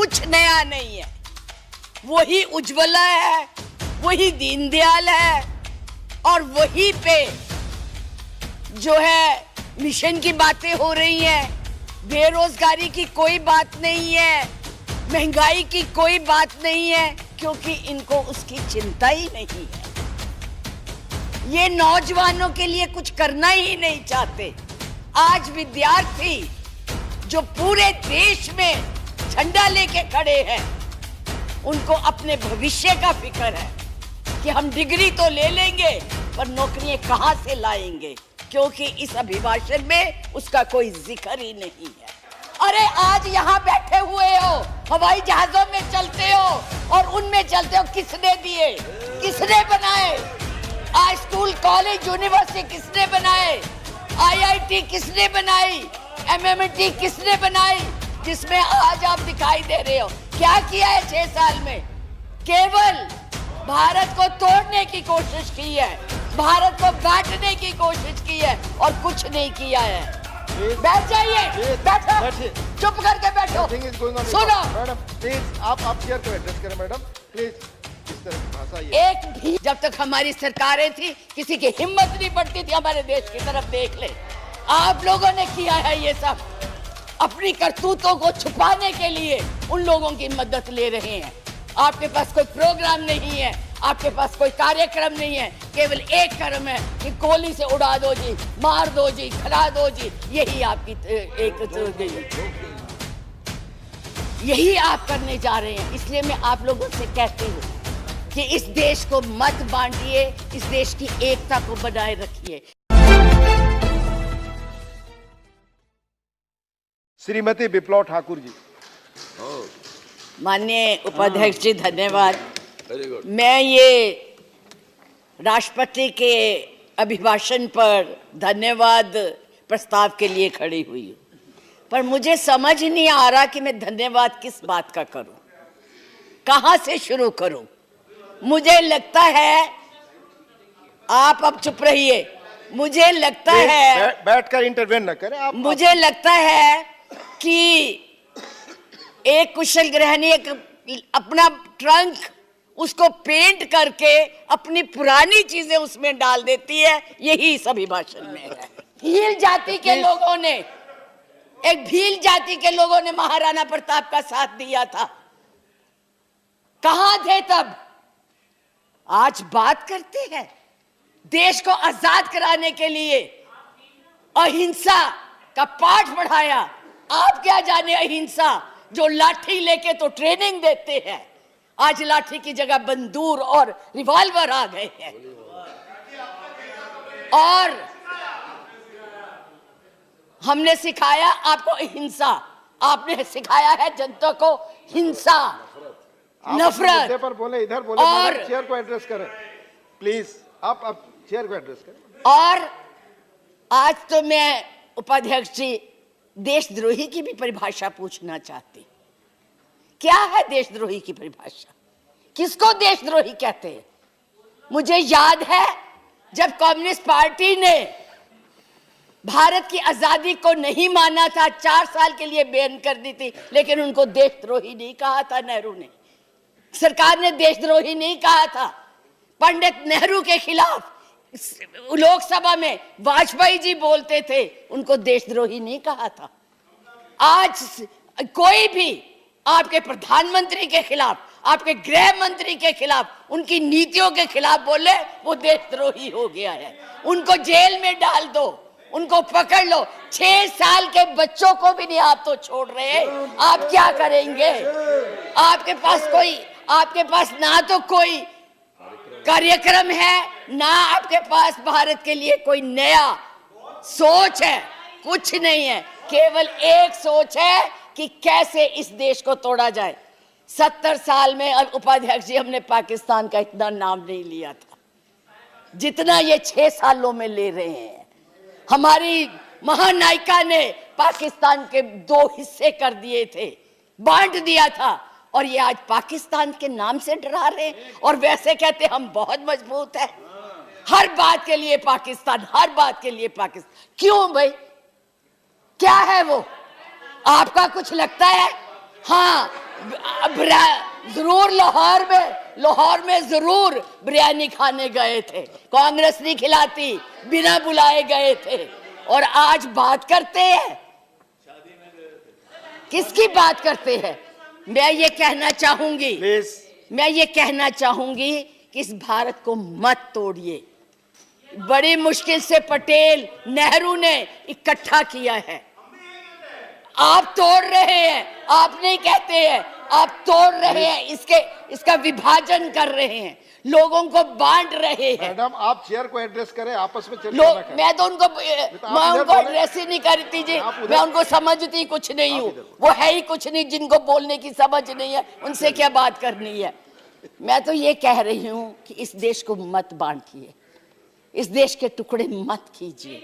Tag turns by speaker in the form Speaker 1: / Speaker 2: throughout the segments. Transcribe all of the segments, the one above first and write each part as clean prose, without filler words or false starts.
Speaker 1: कुछ नया नहीं है। वही उज्ज्वला है, वही दीनदयाल है, और वही पे जो है मिशन की बातें हो रही हैं। बेरोजगारी की कोई बात नहीं है, महंगाई की कोई बात नहीं है, क्योंकि इनको उसकी चिंता ही नहीं है। ये नौजवानों के लिए कुछ करना ही नहीं चाहते। आज विद्यार्थी जो पूरे देश में झंडा लेके खड़े हैं, उनको अपने भविष्य का फिक्र है कि हम डिग्री तो ले लेंगे पर नौकरियां कहां से लाएंगे, क्योंकि इस अभिभाषण में उसका कोई जिक्र ही नहीं है। अरे आज यहाँ बैठे हुए हो, हवाई जहाजों में चलते हो और उनमें चलते हो, किसने दिए, किसने बनाए? आज स्कूल, कॉलेज, यूनिवर्सिटी किसने बनाए? IIT किसने बनाई? MMT किसने बनाई? जिसमें आज आप दिखाई दे रहे हो। क्या किया है 6 साल में? केवल भारत को तोड़ने की कोशिश की है, भारत को बांटने की कोशिश की है और कुछ नहीं किया है। बैठ जाइए, बैठो, चुप करके बैठो, सुनो।
Speaker 2: मैडम प्लीज आप चेयर को एड्रेस करें मैडम प्लीज। इस तरह की भाषा
Speaker 1: एक भी जब तक हमारी सरकारें थी, किसी की हिम्मत नहीं पड़ती थी हमारे देश की तरफ देख ले। आप लोगों ने किया है ये सब, अपनी करतूतों को छुपाने के लिए उन लोगों की मदद ले रहे हैं। आपके पास कोई प्रोग्राम नहीं है, आपके पास कोई कार्यक्रम नहीं है, केवल एक कर्म है कि गोली से उड़ा दो जी, मार दो जी, खिला दो जी। यही आपकी यही आप करने जा रहे हैं। इसलिए मैं आप लोगों से कहती हूँ कि इस देश को मत बांटिए, इस देश की एकता को बनाए रखिए।
Speaker 2: श्रीमती विप्लव ठाकुर जी।
Speaker 1: माननीय उपाध्यक्ष जी, धन्यवाद। मैं ये राष्ट्रपति के अभिभाषण पर धन्यवाद प्रस्ताव के लिए खड़ी हुई हूँ, पर मुझे समझ नहीं आ रहा कि मैं धन्यवाद किस बात का करूं, कहां से शुरू करूं। मुझे लगता है, आप अब चुप रहिए, मुझे लगता है
Speaker 2: बैठकर इंटरवेन न करें आप।
Speaker 1: मुझे लगता है कि एक कुशल गृहिणी अपना ट्रंक उसको पेंट करके अपनी पुरानी चीजें उसमें डाल देती है। यही इस अभिभाषण में है। भील जाति के लोगों ने, एक भील जाति के लोगों ने महाराणा प्रताप का साथ दिया था, कहां थे तब? आज बात करते हैं देश को आजाद कराने के लिए अहिंसा का पाठ पढ़ाया। आप क्या जाने अहिंसा, जो लाठी लेके तो ट्रेनिंग देते हैं, आज लाठी की जगह बंदूक और रिवॉल्वर आ गए हैं। और हमने सिखाया आपको अहिंसा, आपने सिखाया है जनता को हिंसा, नफरत।
Speaker 2: पर बोले, इधर बोले, और चेयर को एड्रेस करें प्लीज। आप चेयर को एड्रेस करें।
Speaker 1: और आज तो मैं उपाध्यक्ष जी देशद्रोही की भी परिभाषा पूछना चाहती। क्या है देशद्रोही की परिभाषा? किसको देशद्रोही कहते हैं? मुझे याद है जब कम्युनिस्ट पार्टी ने भारत की आजादी को नहीं माना था, 4 साल के लिए बैन कर दी थी, लेकिन उनको देशद्रोही नहीं कहा था नेहरू ने। सरकार ने देशद्रोही नहीं कहा था। पंडित नेहरू के खिलाफ लोकसभा में वाजपेयी जी बोलते थे, उनको देशद्रोही नहीं कहा था। आज कोई भी आपके प्रधानमंत्री के खिलाफ, आपके गृह मंत्री के खिलाफ, उनकी नीतियों के खिलाफ बोले, वो देशद्रोही हो गया है। उनको जेल में डाल दो, उनको पकड़ लो। 6 साल के बच्चों को भी नहीं आप तो छोड़ रहे। आप क्या करेंगे? आपके पास ना तो कोई कार्यक्रम है, ना आपके पास भारत के लिए कोई नया सोच है, कुछ नहीं है। केवल एक सोच है कि कैसे इस देश को तोड़ा जाए। 70 साल में उपाध्यक्ष जी हमने पाकिस्तान का इतना नाम नहीं लिया था जितना ये 6 सालों में ले रहे हैं। हमारी महानायिका ने पाकिस्तान के 2 हिस्से कर दिए थे, बांट दिया था, और ये आज पाकिस्तान के नाम से डरा रहे हैं। और वैसे कहते हम बहुत मजबूत है, हर बात के लिए पाकिस्तान, हर बात के लिए पाकिस्तान। क्यों भाई? क्या है वो? आपका कुछ लगता है? हाँ, जरूर लाहौर में जरूर बिरयानी खाने गए थे, कांग्रेस नहीं खिलाती, बिना बुलाए गए थे। और आज बात करते हैं, किसकी बात करते हैं? मैं ये कहना चाहूंगी कि इस भारत को मत तोड़िए। बड़ी मुश्किल से पटेल नेहरू ने इकट्ठा किया है, आप तोड़ रहे हैं। आप नहीं कहते हैं, आप तोड़ रहे हैं, इसका विभाजन कर रहे हैं, लोगों को बांट रहे हैं।
Speaker 2: मैडम आप चेयर को एड्रेस करें, आपस में चर्चा ना करें।
Speaker 1: मैं उनको एड्रेस ही नहीं करती जी, मैं उनको समझती कुछ नहीं हूँ, वो है ही कुछ नहीं, जिनको बोलने की समझ नहीं है उनसे क्या बात करनी है। मैं तो ये कह रही हूँ कि इस देश को मत बांटिए, इस देश के टुकड़े मत कीजिए,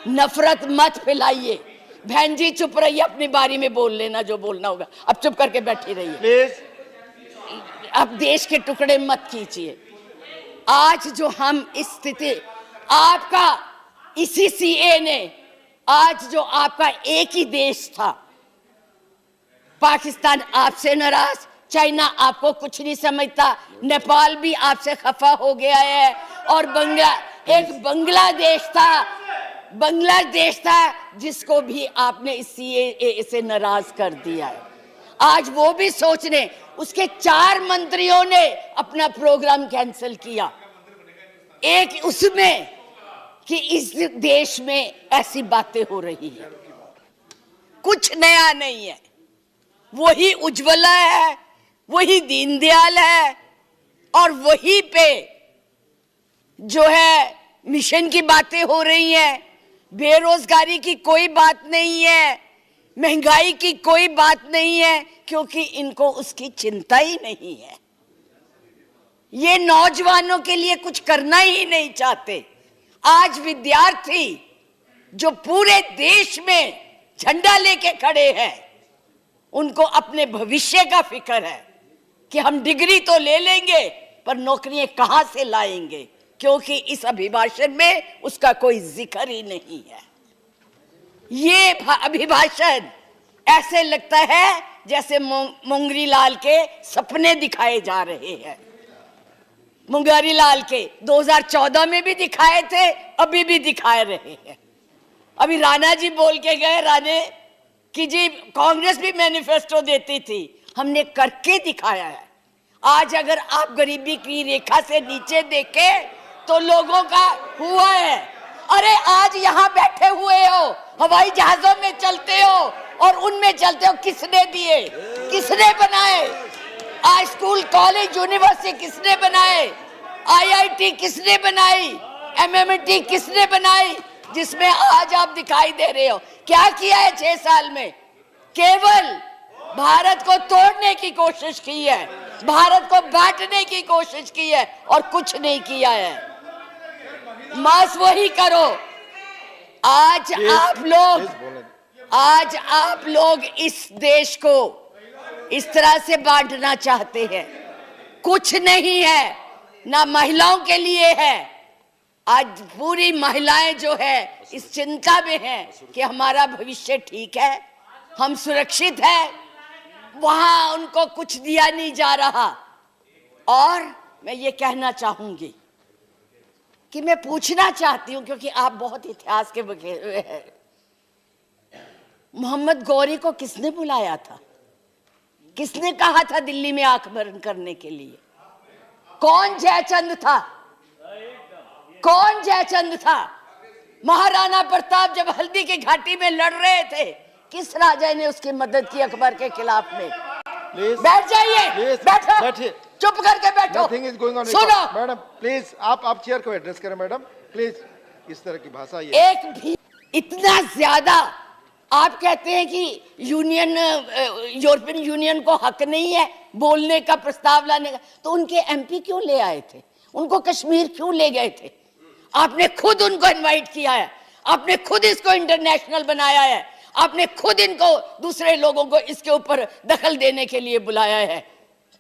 Speaker 1: नफरत मत फैलाइए। बहन जी चुप रहिए, अपनी बारी में बोल लेना जो बोलना होगा, अब चुप करके बैठी रहिए
Speaker 2: प्लीज।
Speaker 1: अब देश के टुकड़े मत कीजिए। आज जो हम इस स्थिति, आपका इसी सीए ने, आज जो आपका एक ही देश था, पाकिस्तान आपसे नाराज, चाइना आपको कुछ नहीं समझता, नेपाल भी आपसे खफा हो गया है, और बांग्लादेश था जिसको भी आपने इस सीएए से नाराज कर दिया है। आज वो भी सोच रहे, उसके 4 मंत्रियों ने अपना प्रोग्राम कैंसिल किया, एक उसमें कि इस देश में ऐसी बातें हो रही है। कुछ नया नहीं है, वही उज्ज्वला है, वही दीनदयाल है, और वही पे जो है मिशन की बातें हो रही हैं। बेरोजगारी की कोई बात नहीं है, महंगाई की कोई बात नहीं है, क्योंकि इनको उसकी चिंता ही नहीं है। ये नौजवानों के लिए कुछ करना ही नहीं चाहते। आज विद्यार्थी जो पूरे देश में झंडा लेके खड़े हैं, उनको अपने भविष्य का फिक्र है कि हम डिग्री तो ले लेंगे पर नौकरियां कहां से लाएंगे, क्योंकि इस अभिभाषण में उसका कोई जिक्र ही नहीं है। ये अभिभाषण ऐसे लगता है जैसे मुंगरी लाल के सपने दिखाए जा रहे हैं। मुंगरी लाल के 2014 में भी दिखाए थे, अभी भी दिखाए रहे हैं। अभी राणा जी बोल के गए, राणे कि जी कांग्रेस भी मैनिफेस्टो देती थी, हमने करके दिखाया है। आज अगर आप गरीबी की रेखा से नीचे देखें तो लोगों का हुआ है। अरे आज यहाँ बैठे हुए हो, हवाई जहाजों में चलते हो और उनमें चलते हो, किसने दिए, किसने बनाए? आज स्कूल कॉलेज यूनिवर्सिटी किसने बनाए? आईआईटी किसने बनाई? एमएमटी किसने बनाई? जिसमें आज आप दिखाई दे रहे हो। क्या किया है 6 साल में? केवल भारत को तोड़ने की कोशिश की है, भारत को बांटने की कोशिश की है, और कुछ नहीं किया है। मास वही करो। आज आप लोग इस देश को इस तरह से बांटना चाहते हैं। कुछ नहीं है, ना महिलाओं के लिए है। आज पूरी महिलाएं जो है इस चिंता में है कि हमारा भविष्य ठीक है, हम सुरक्षित है, वहां उनको कुछ दिया नहीं जा रहा। और मैं ये कहना चाहूंगी कि मैं पूछना चाहती हूं, क्योंकि आप बहुत इतिहास के बखेर हुए हैं, मोहम्मद गौरी को किसने बुलाया था? किसने कहा था दिल्ली में आंख बंद करने के लिए? कौन जयचंद था? कौन जयचंद था? महाराणा प्रताप जब हल्दी की घाटी में लड़ रहे थे, किस राजा ने उसकी मदद की अकबर के खिलाफ में? बैठ जाइए, बैठो, चुप करके बैठो। सुनो
Speaker 2: मैडम प्लीज, आप चेयर को एड्रेस करें मैडम प्लीज। इस तरह की भाषा ये
Speaker 1: एक भी इतना ज्यादा आप कहते हैं कि यूरोपियन यूनियन को हक नहीं है बोलने का, प्रस्ताव लाने का, तो उनके एमपी क्यों ले आए थे? उनको कश्मीर क्यों ले गए थे? आपने खुद उनको इनवाइट किया है, आपने खुद इसको इंटरनेशनल बनाया है, आपने खुद इनको, दूसरे लोगों को इसके ऊपर दखल देने के लिए बुलाया है।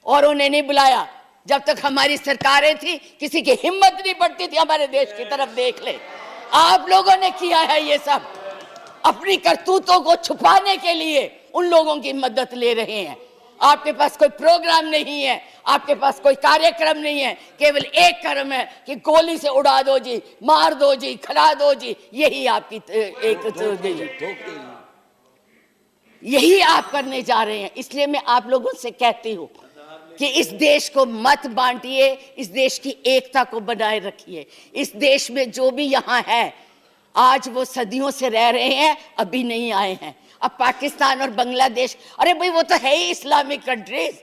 Speaker 1: और उन्हें नहीं बुलाया जब तक हमारी सरकारें थी, किसी की हिम्मत नहीं पड़ती थी हमारे देश की तरफ देख ले। आप लोगों ने किया है ये सब, अपनी करतूतों को छुपाने के लिए उन लोगों की मदद ले रहे हैं। आपके पास कोई प्रोग्राम नहीं है, आपके पास कोई कार्यक्रम नहीं है, केवल एक कर्म है कि गोली से उड़ा दो जी, मार दो जी, खिला दो जी, यही आपकी यही आप करने जा रहे हैं। इसलिए मैं आप लोगों से कहती हूं कि इस देश को मत बांटिए, इस देश की एकता को बनाए रखिए। इस देश में जो भी यहाँ है, आज वो सदियों से रह रहे हैं, अभी नहीं आए हैं। अब पाकिस्तान और बांग्लादेश, अरे भाई वो तो है ही इस्लामिक कंट्रीज,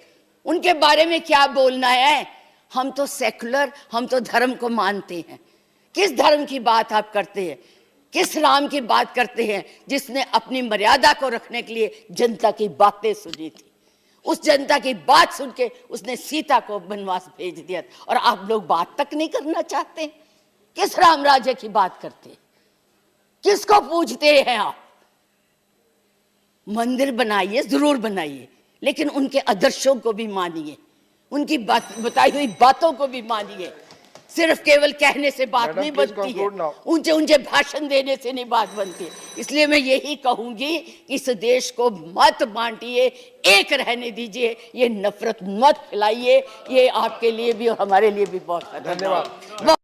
Speaker 1: उनके बारे में क्या बोलना है? हम तो सेकुलर, हम तो धर्म को मानते हैं। किस धर्म की बात आप करते हैं? किस राम की बात करते हैं जिसने अपनी मर्यादा को रखने के लिए जनता की बातें सुनी थी? उस जनता की बात सुन के उसने सीता को वनवास भेज दिया, और आप लोग बात तक नहीं करना चाहते। किस राम राज्य की बात करते हैं? किसको पूजते हैं आप? मंदिर बनाइए, जरूर बनाइए, लेकिन उनके आदर्शों को भी मानिए, उनकी बताई हुई बातों को भी मानिए। सिर्फ केवल कहने से बात नहीं बनती है, ऊंचे ऊंचे भाषण देने से नहीं बात बनती है। इसलिए मैं यही कहूंगी कि इस देश को मत बांटिए, एक रहने दीजिए, ये नफरत मत फैलाइए। ये आपके लिए भी और हमारे लिए भी बहुत
Speaker 2: धन्यवाद।